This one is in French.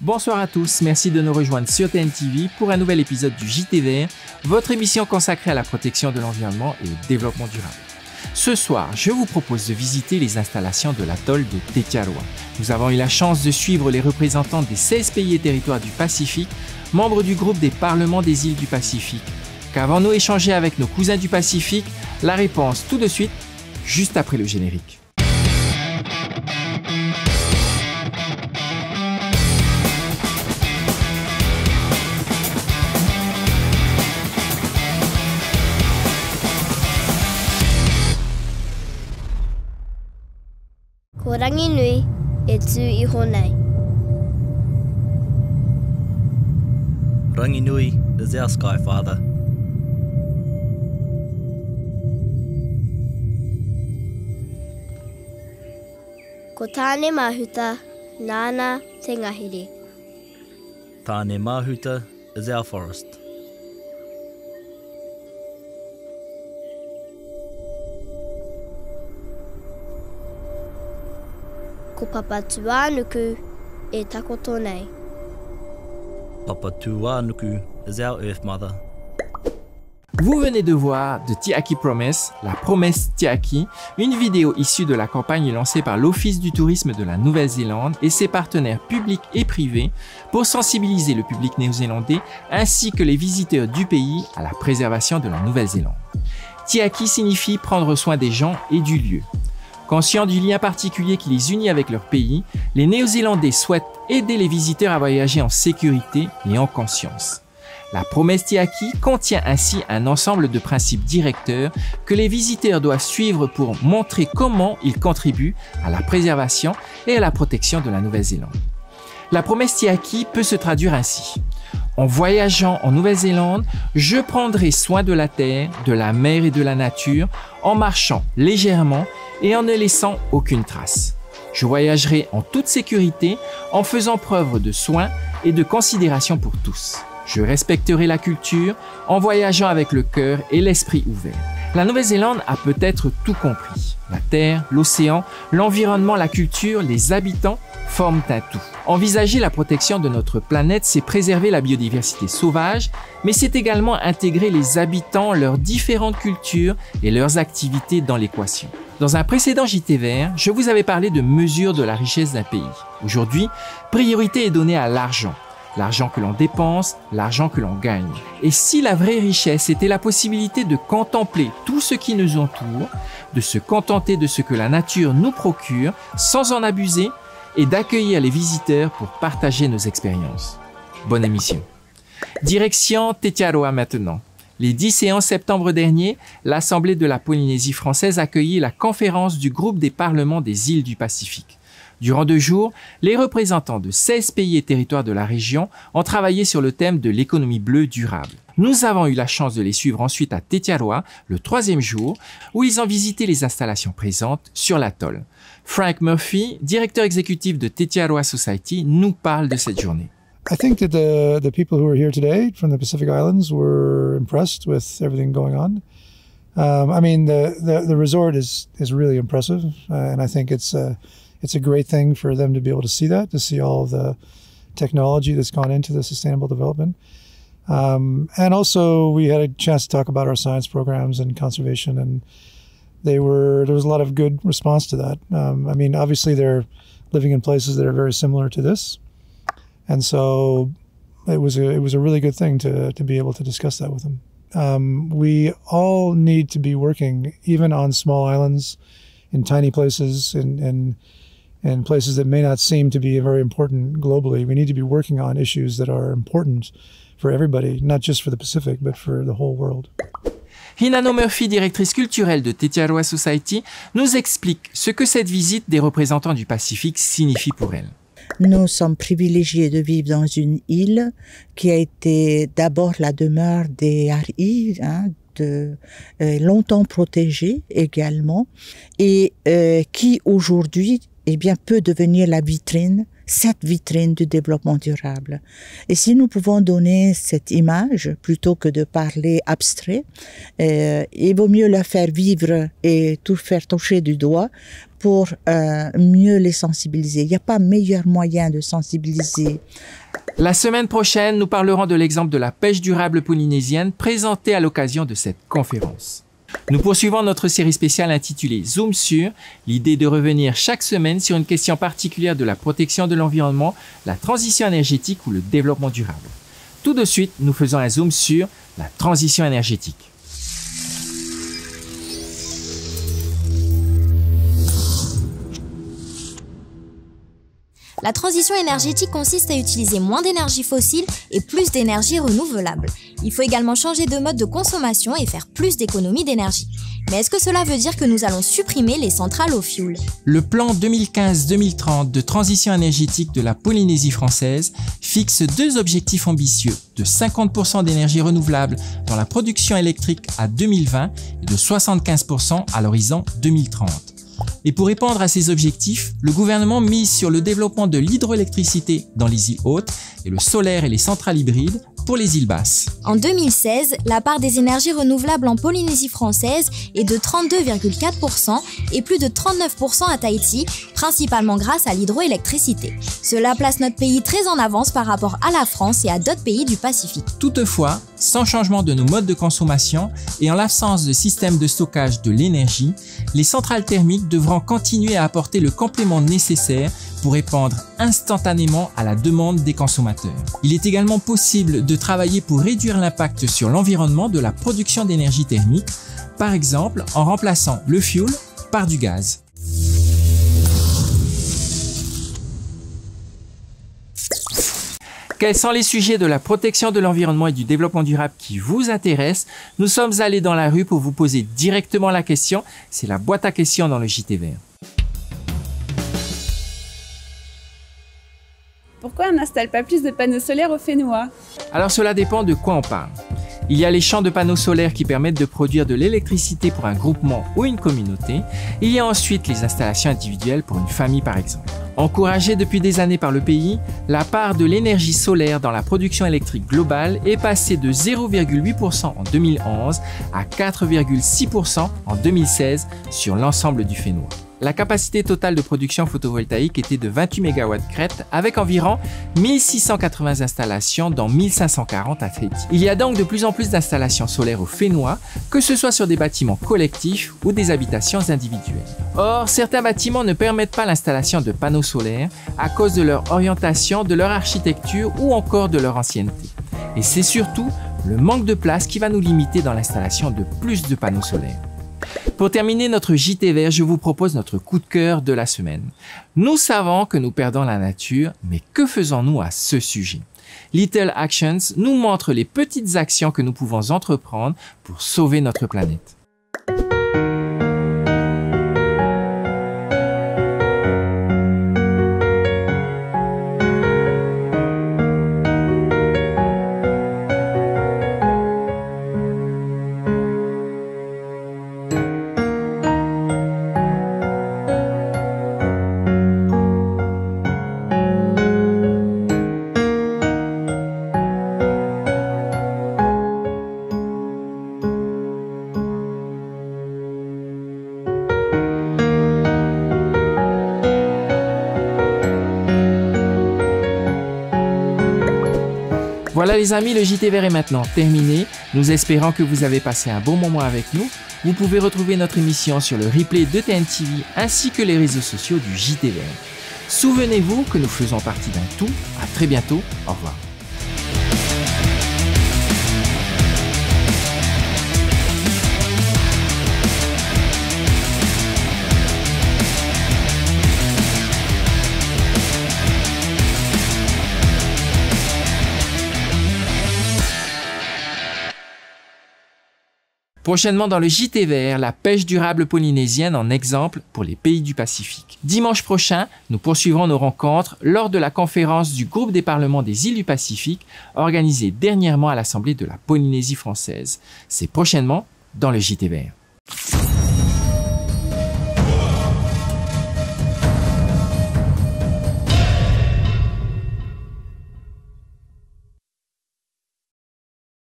Bonsoir à tous, merci de nous rejoindre sur TNTV pour un nouvel épisode du JT Vert, votre émission consacrée à la protection de l'environnement et au développement durable. Ce soir, je vous propose de visiter les installations de l'atoll de Tetiaroa. Nous avons eu la chance de suivre les représentants des 16 pays et territoires du Pacifique, membres du groupe des parlements des îles du Pacifique. Qu'avons-nous échangé avec nos cousins du Pacifique? La réponse tout de suite, juste après le générique. Ko rangi nui e tū iho nei. Rangi Nui is our Sky Father. Ko tāne mahuta, nāna te ngahiri. Tāne Mahuta is our forest. Ko papa tuānuku e takoto nei. Papa Tuanuku is our Earth Mother. Vous venez de voir The Tiaki Promise, la promesse Tiaki, une vidéo issue de la campagne lancée par l'Office du tourisme de la Nouvelle-Zélande et ses partenaires publics et privés pour sensibiliser le public néo-zélandais ainsi que les visiteurs du pays à la préservation de la Nouvelle-Zélande. Tiaki signifie prendre soin des gens et du lieu. Conscients du lien particulier qui les unit avec leur pays, les Néo-Zélandais souhaitent aider les visiteurs à voyager en sécurité et en conscience. La promesse Tiaki contient ainsi un ensemble de principes directeurs que les visiteurs doivent suivre pour montrer comment ils contribuent à la préservation et à la protection de la Nouvelle-Zélande. La promesse Tiaki peut se traduire ainsi. En voyageant en Nouvelle-Zélande, je prendrai soin de la terre, de la mer et de la nature en marchant légèrement et en ne laissant aucune trace. Je voyagerai en toute sécurité en faisant preuve de soin et de considération pour tous. Je respecterai la culture en voyageant avec le cœur et l'esprit ouvert. La Nouvelle-Zélande a peut-être tout compris. La terre, l'océan, l'environnement, la culture, les habitants forment un tout. Envisager la protection de notre planète, c'est préserver la biodiversité sauvage, mais c'est également intégrer les habitants, leurs différentes cultures et leurs activités dans l'équation. Dans un précédent JT Vert, je vous avais parlé de mesure de la richesse d'un pays. Aujourd'hui, priorité est donnée à l'argent. L'argent que l'on dépense, l'argent que l'on gagne. Et si la vraie richesse était la possibilité de contempler tout ce qui nous entoure, de se contenter de ce que la nature nous procure sans en abuser et d'accueillir les visiteurs pour partager nos expériences. Bonne émission. Direction Tetiaroa maintenant. Les 10 et 11 septembre dernier, l'Assemblée de la Polynésie française accueillit la conférence du groupe des parlements des îles du Pacifique. Durant 2 jours, les représentants de 16 pays et territoires de la région ont travaillé sur le thème de l'économie bleue durable. Nous avons eu la chance de les suivre ensuite à Tetiaroa, le 3e jour, où ils ont visité les installations présentes sur l'atoll. Frank Murphy, directeur exécutif de Tetiaroa Society, nous parle de cette journée. I think that the people who are here today from the Pacific Islands were impressed with everything going on. I mean, the resort is really impressive, and I think it's a great thing for them to be able to see that, to see all of the technology that's gone into the sustainable development. And also, we had a chance to talk about our science programs and conservation, and there was a lot of good response to that. I mean, obviously, they're living in places that are very similar to this. And so it was a really good thing to be able to discuss that with them. We all need to be working, even on small islands, in tiny places, in places that may not seem to be very important globally. We need to be working on issues that are important for everybody, not just for the Pacific, but for the whole world. Hinano Murphy, directrice culturelle de Tetiaroa Society, nous explique ce que cette visite des représentants du Pacifique signifie pour elle. Nous sommes privilégiés de vivre dans une île qui a été d'abord la demeure des Haris, longtemps protégée également, et qui aujourd'hui peut devenir la vitrine, cette vitrine du développement durable. Et si nous pouvons donner cette image, plutôt que de parler abstrait, il vaut mieux la faire vivre et tout faire toucher du doigt pour mieux les sensibiliser. Il n'y a pas meilleur moyen de sensibiliser. La semaine prochaine, nous parlerons de l'exemple de la pêche durable polynésienne présenté à l'occasion de cette conférence. Nous poursuivons notre série spéciale intitulée Zoom sur, l'idée de revenir chaque semaine sur une question particulière de la protection de l'environnement, la transition énergétique ou le développement durable. Tout de suite, nous faisons un zoom sur la transition énergétique. La transition énergétique consiste à utiliser moins d'énergie fossile et plus d'énergie renouvelable. Il faut également changer de mode de consommation et faire plus d'économies d'énergie. Mais est-ce que cela veut dire que nous allons supprimer les centrales au fioul? Le plan 2015-2030 de transition énergétique de la Polynésie française fixe deux objectifs ambitieux de 50% d'énergie renouvelable dans la production électrique à 2020 et de 75% à l'horizon 2030. Et pour répondre à ces objectifs, le gouvernement mise sur le développement de l'hydroélectricité dans les îles hautes et le solaire et les centrales hybrides pour les îles basses. En 2016, la part des énergies renouvelables en Polynésie française est de 32,4% et plus de 39% à Tahiti, principalement grâce à l'hydroélectricité. Cela place notre pays très en avance par rapport à la France et à d'autres pays du Pacifique. Toutefois, sans changement de nos modes de consommation et en l'absence de système de stockage de l'énergie, les centrales thermiques devront continuer à apporter le complément nécessaire pour répondre instantanément à la demande des consommateurs. Il est également possible de travailler pour réduire l'impact sur l'environnement de la production d'énergie thermique, par exemple en remplaçant le fioul par du gaz. Quels sont les sujets de la protection de l'environnement et du développement durable qui vous intéressent? Nous sommes allés dans la rue pour vous poser directement la question. C'est la boîte à questions dans le JT Vert. Pourquoi on n'installe pas plus de panneaux solaires au Fénois? Alors cela dépend de quoi on parle. Il y a les champs de panneaux solaires qui permettent de produire de l'électricité pour un groupement ou une communauté. Il y a ensuite les installations individuelles pour une famille par exemple. Encouragée depuis des années par le pays, la part de l'énergie solaire dans la production électrique globale est passée de 0,8% en 2011 à 4,6% en 2016 sur l'ensemble du Fénois. La capacité totale de production photovoltaïque était de 28 MW crête avec environ 1680 installations dont 1540 à Tahiti. Il y a donc de plus en plus d'installations solaires au Fénois, que ce soit sur des bâtiments collectifs ou des habitations individuelles. Or, certains bâtiments ne permettent pas l'installation de panneaux solaires à cause de leur orientation, de leur architecture ou encore de leur ancienneté. Et c'est surtout le manque de place qui va nous limiter dans l'installation de plus de panneaux solaires. Pour terminer notre JT Vert, je vous propose notre coup de cœur de la semaine. Nous savons que nous perdons la nature, mais que faisons-nous à ce sujet? Little Actions nous montre les petites actions que nous pouvons entreprendre pour sauver notre planète. Voilà les amis, le JT Vert est maintenant terminé. Nous espérons que vous avez passé un bon moment avec nous. Vous pouvez retrouver notre émission sur le replay de TNTV ainsi que les réseaux sociaux du JT Vert. Souvenez-vous que nous faisons partie d'un tout. À très bientôt. Au revoir. Prochainement dans le JT Vert, la pêche durable polynésienne en exemple pour les pays du Pacifique. Dimanche prochain, nous poursuivrons nos rencontres lors de la conférence du groupe des parlements des îles du Pacifique organisée dernièrement à l'Assemblée de la Polynésie française. C'est prochainement dans le JT Vert.